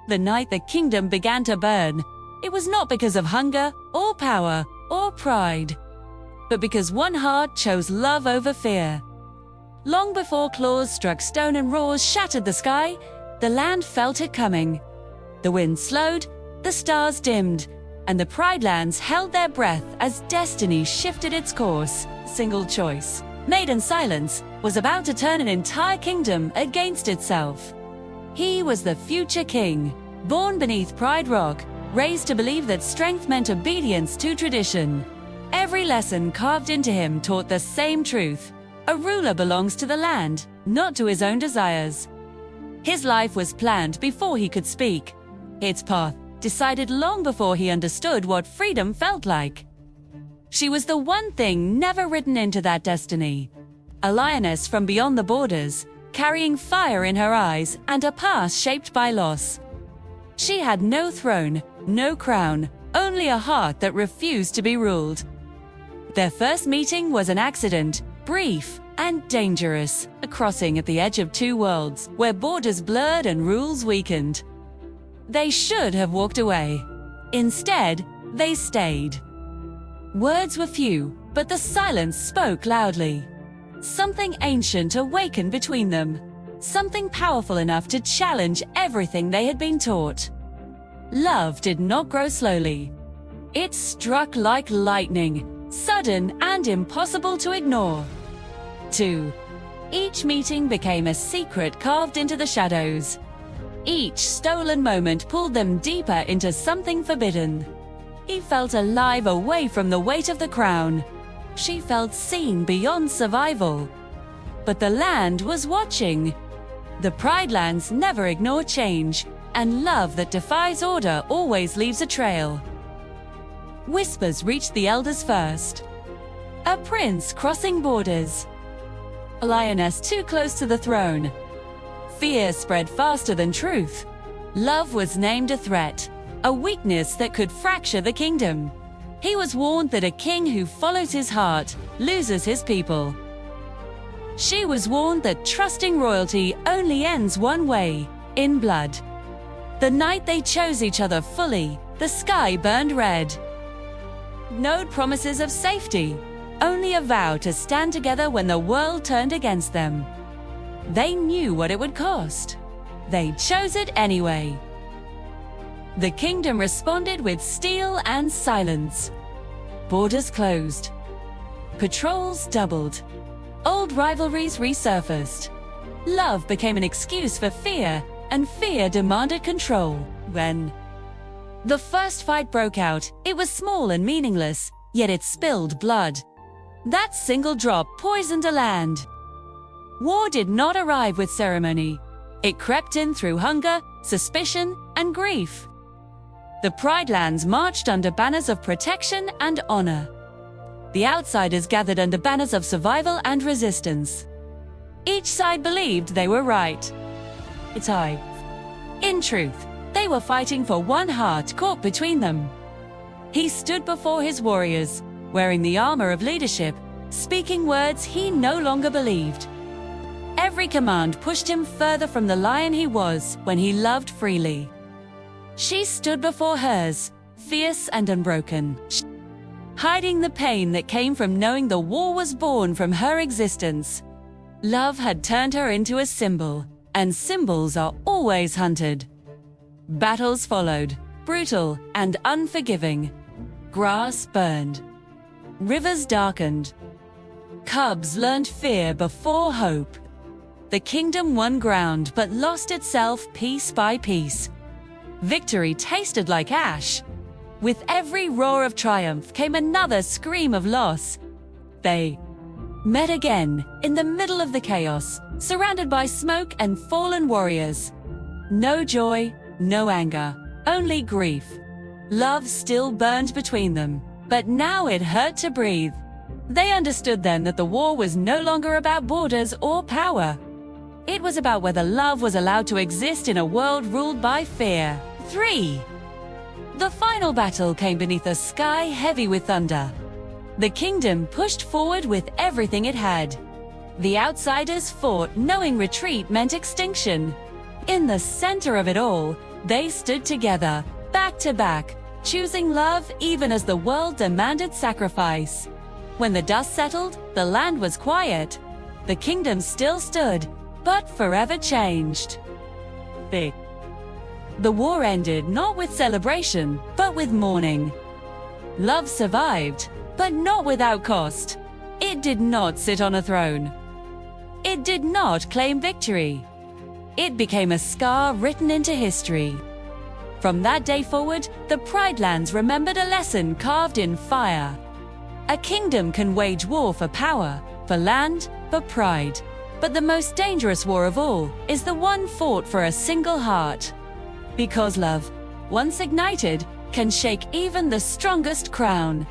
The night the kingdom began to burn, it was not because of hunger or power or pride, but because one heart chose love over fear. Long before claws struck stone and roars shattered the sky, the land felt it coming. The wind slowed, the stars dimmed, and the PrideLands held their breath as destiny shifted its course. Single choice, made in silence, was about to turn an entire kingdom against itself. He was the future king, born beneath Pride Rock, raised to believe that strength meant obedience to tradition. Every lesson carved into him taught the same truth: a ruler belongs to the land, not to his own desires. His life was planned before he could speak. Its path decided long before he understood what freedom felt like. She was the one thing never written into that destiny. A lioness from beyond the borders, carrying fire in her eyes and a past shaped by loss. She had no throne, no crown, only a heart that refused to be ruled. Their first meeting was an accident, brief and dangerous, a crossing at the edge of two worlds, where borders blurred and rules weakened. They should have walked away. Instead, they stayed. Words were few, but the silence spoke loudly. Something ancient awakened between them, something powerful enough to challenge everything they had been taught. Love did not grow slowly. It struck like lightning, sudden and impossible to ignore. 2. Each meeting became a secret carved into the shadows. Each stolen moment pulled them deeper into something forbidden. He felt alive away from the weight of the crown. She felt seen beyond survival. But the land was watching. The PrideLands never ignore change, and love that defies order always leaves a trail. Whispers reached the elders first. A prince crossing borders. A lioness too close to the throne. Fear spread faster than truth. Love was named a threat, a weakness that could fracture the kingdom. He was warned that a king who follows his heart loses his people. She was warned that trusting royalty only ends one way, in blood. The night they chose each other fully, the sky burned red. No promises of safety, only a vow to stand together when the world turned against them. They knew what it would cost. They chose it anyway. The kingdom responded with steel and silence. Borders closed. Patrols doubled. Old rivalries resurfaced. Love became an excuse for fear, and fear demanded control. When the first fight broke out, it was small and meaningless, yet it spilled blood. That single drop poisoned a land. War did not arrive with ceremony. It crept in through hunger, suspicion, and grief. The PrideLands marched under banners of protection and honor. The outsiders gathered under banners of survival and resistance. Each side believed they were right. In truth, they were fighting for one heart caught between them. He stood before his warriors, wearing the armor of leadership, speaking words he no longer believed. Every command pushed him further from the lion he was when he loved freely. She stood before hers, fierce and unbroken, hiding the pain that came from knowing the war was born from her existence. Love had turned her into a symbol, and symbols are always hunted. Battles followed, brutal and unforgiving. Grass burned. Rivers darkened. Cubs learned fear before hope. The kingdom won ground but lost itself piece by piece. Victory tasted like ash. With every roar of triumph came another scream of loss. They met again, in the middle of the chaos, surrounded by smoke and fallen warriors. No joy, no anger, only grief. Love still burned between them, but now it hurt to breathe. They understood then that the war was no longer about borders or power. It was about whether love was allowed to exist in a world ruled by fear. 3. The final battle came beneath a sky heavy with thunder. The kingdom pushed forward with everything it had. The outsiders fought knowing retreat meant extinction. In the center of it all, They stood together, back to back, choosing love even as the world demanded sacrifice. When the dust settled, the land was quiet. The kingdom still stood, but forever changed. The war ended not with celebration, but with mourning. Love survived, but not without cost. It did not sit on a throne. It did not claim victory. It became a scar written into history. From that day forward, the PrideLands remembered a lesson carved in fire. A kingdom can wage war for power, for land, for pride. But the most dangerous war of all is the one fought for a single heart. Because love, once ignited, can shake even the strongest crown.